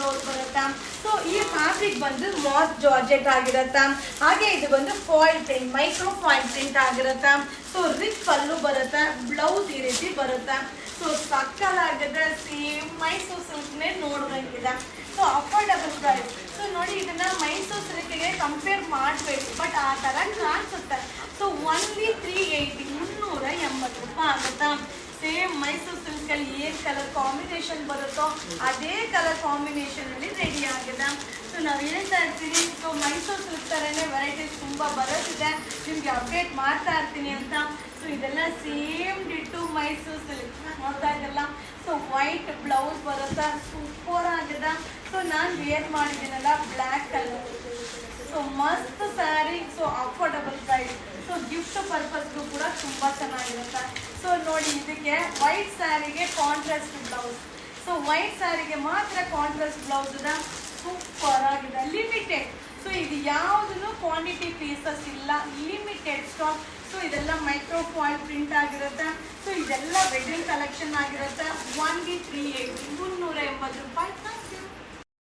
Blouse ಬರುತ್ತಾ. So ಈ fabric ಬಂದು ಮಾಸ್ ಜಾರ್ಜೆಟ್ ಆಗಿರತ್ತಾ. ಹಾಗೆ ಇದು ಬಂದು foil print, micro foil print ಆಗಿರತ್ತಾ. ಸೊ ರಿಚ್ ಪಲ್ಲು ಬರುತ್ತಾ, ಬ್ಲೌಸ್ ಈ ರೀತಿ ಬರುತ್ತಾ. ಸೊ ಸಕ್ಕಲಾಗಿದೆ, ಸೇಮ್ ಮೈಸೂರು ಸಿಲ್ಕ್ನೇ ನೋಡ್ಬೇಕಿದೆ. So affordable price. ಸೊ ನೋಡಿ, ಇದನ್ನ ಮೈಸೂರು ಸಿಲ್ಕ್ಗೆ ಕಂಪೇರ್ ಮಾಡಬೇಕು, ಬಟ್ ಆ ಥರ ಕಾಣಿಸುತ್ತೆ. ಸೊ ಓನ್ಲಿ 380, 380 ರೂಪಾಯಿ ಆಗುತ್ತಾ. ಸೇಮ್ ಮೈಸೂರು ಸಿಲ್ಕಲ್ಲಿ ಏನು ಕಲರ್ ಕಾಂಬಿನೇಷನ್ ಬರುತ್ತೋ ಅದೇ ಕಲರ್ ಕಾಂಬಿನೇಷನಲ್ಲಿ ರೆಡಿ ಆಗಿದೆ. ಸೊ ನಾವು ಹೇಳ್ತಾ ಇರ್ತೀವಿ, ಸೊ ಮೈಸೂರು ಸಿಲ್ಕ್ ಥರನೇ ವೆರೈಟೀಸ್ ತುಂಬ ಬರೋದಿದೆ, ನಿಮಗೆ ಅಪ್ಡೇಟ್ ಮಾಡ್ತಾ ಇರ್ತೀನಿ ಅಂತ. ಸೊ ಇದೆಲ್ಲ ಸೇಮ್ ಡಿಟ್ಟು ಮೈಸೂರು ಸಿಲ್ಕ್ ನೋಡ್ತಾ ಇದ್ದಲ್ಲ. ಸೊ ವೈಟ್ ಬ್ಲೌಸ್ ಬರುತ್ತಾ, ಸೂಪರ್ ಆಗಿದೆ. ಸೊ ನಾನು ವೇರ್ ಮಾಡಿದ್ದೀನಲ್ಲ ಬ್ಲ್ಯಾಕ್ ಕಲರ್. ಸೊ ಮಸ್ತ್ saree. So affordable price. So gift ಪರ್ಪಸ್ಗೂ ಕೂಡ ತುಂಬ ಚೆನ್ನಾಗಿರುತ್ತೆ. ಸೊ ನೋಡಿ, ಇದಕ್ಕೆ ವೈಟ್ ಸ್ಯಾರಿಗೆ ಕಾಂಟ್ರಾಸ್ಟ್ ಬ್ಲೌಸ್. ಸೊ ವೈಟ್ ಸ್ಯಾರಿಗೆ ಮಾತ್ರ ಕಾಂಟ್ರಾಸ್ಟ್ ಬ್ಲೌಸ್ ಇದೆ, ಸೂಪರ್ ಆಗಿದೆ. ಲಿಮಿಟೆಡ್. ಸೊ ಇದು ಯಾವುದೂ ಕ್ವಾಂಟಿಟಿ ಪೀಸಸ್ ಇಲ್ಲ, ಲಿಮಿಟೆಡ್ ಸ್ಟಾಕ್. ಸೊ ಇದೆಲ್ಲ ಮೈಕ್ರೋ ಫಾಯಿಲ್ ಪ್ರಿಂಟ್ ಆಗಿರುತ್ತೆ. ಸೊ ಇದೆಲ್ಲ ವೆಡ್ಡಿಂಗ್ ಕಲೆಕ್ಷನ್ ಆಗಿರುತ್ತೆ. 1 380, 380 ರೂಪಾಯಿ.